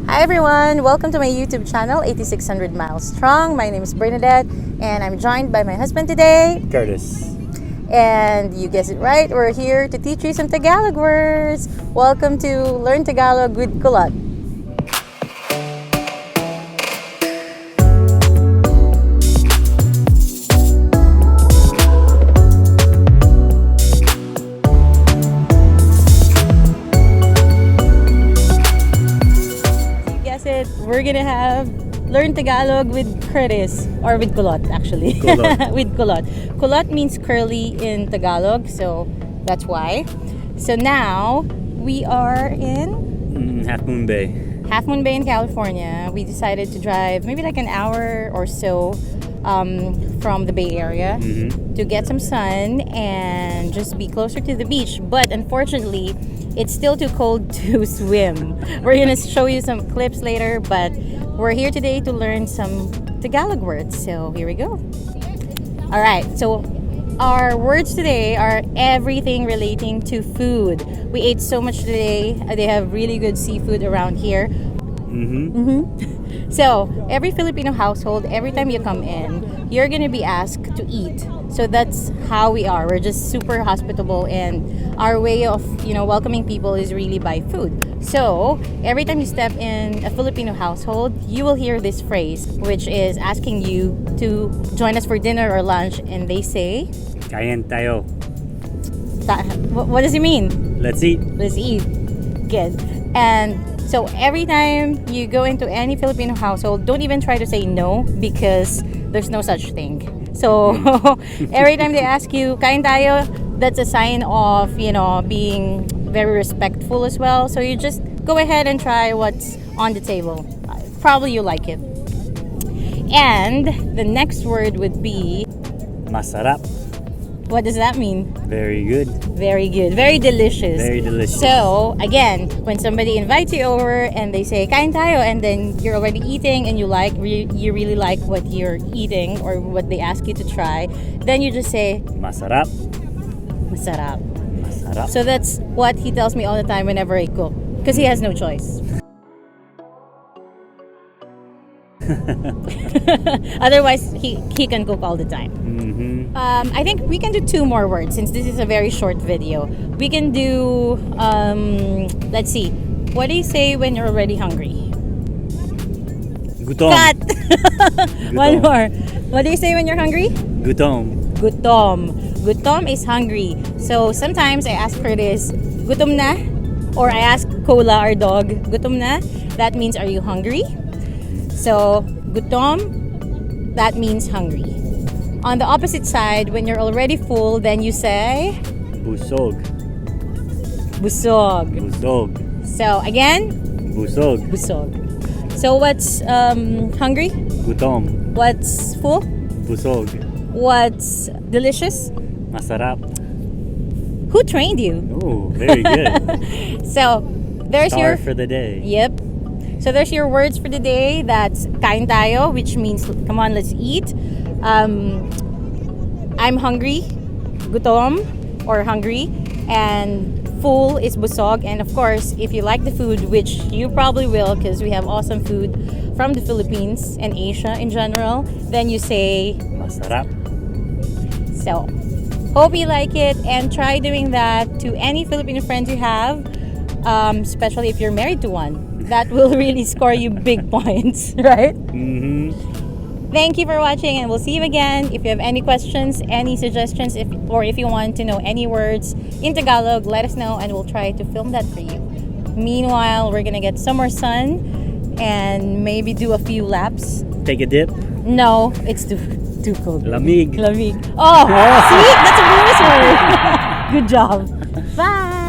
Hi everyone! Welcome to my YouTube channel, 8600 Miles Strong. My name is Bernadette and I'm joined by my husband today, Curtis. And you guessed it right, we're here to teach you some Tagalog words. Welcome to Learn Tagalog with Kulot. We're gonna have Learn Tagalog with Curtis, or with Kulot actually. Kulot. With Kulot. Kulot means curly in Tagalog, so that's why. So now we are in Half Moon Bay. Half Moon Bay in California. We decided to drive maybe like an hour or so from the Bay Area to get some sun and just be closer to the beach. But unfortunately, it's still too cold to swim. We're gonna show you some clips later, but we're here today to learn some Tagalog words. So here we go. All right, so our words today are everything relating to food. We ate so much today. They have really good seafood around here. So every Filipino household, every time you come in, you're gonna be asked to eat. So that's how we are. We're just super hospitable, and our way of welcoming people is really by food. So every time you step in a Filipino household, you will hear this phrase, which is asking you to join us for dinner or lunch, and they say, Kain tayo. What does it mean? Let's eat. Let's eat. Good. And so every time you go into any Filipino household, don't even try to say no, because there's no such thing. So every time they ask you, kain tayo, that's a sign of, being very respectful as well. So you just go ahead and try what's on the table. Probably you like it. And the next word would be, Masarap. what does that mean? Very good. Very good. Very delicious. Very delicious. So, again, when somebody invites you over and they say, kain tayo, and then you're already eating and you really like what you're eating or what they ask you to try, then you just say, Masarap. masarap. Masarap. So that's what he tells me all the time whenever I cook, because he has no choice. Otherwise, he can cook all the time. I think we can do two more words since this is a very short video. We can do, let's see. What do you say when you're already hungry? Gutom. Cut! Gutom. One more. What do you say when you're hungry? Gutom. Gutom. Gutom is hungry. So sometimes I ask Curtis, gutom na? Or I ask Cola, our dog, gutom na? That means, are you hungry? So, gutom, that means hungry. On the opposite side, when you're already full, then you say, Busog. busog. Busog. So, again, Busog. busog. So, what's hungry? Gutom. What's full? Busog. What's delicious? Masarap. Who trained you? Oh, very good. So, there's Star your... for the day. Yep. So there's your words for the day. That's kain tayo, which means come on, let's eat. I'm hungry, gutom, or hungry, and full is busog. And of course, if you like the food, which you probably will, because we have awesome food from the Philippines and Asia in general, then you say Masarap. so. Hope you like it, and try doing that to any Filipino friends you have, especially if you're married to one. That will really score you big points, right? Thank you for watching, and we'll see you again. If you have any questions, any suggestions, or if you want to know any words in Tagalog, let us know and we'll try to film that for you. Meanwhile, we're gonna get some more sun and maybe do a few laps. Take a dip. No, it's too cold. Lamig. Lamig. Oh, see? That's a bonus word. Good job. Bye.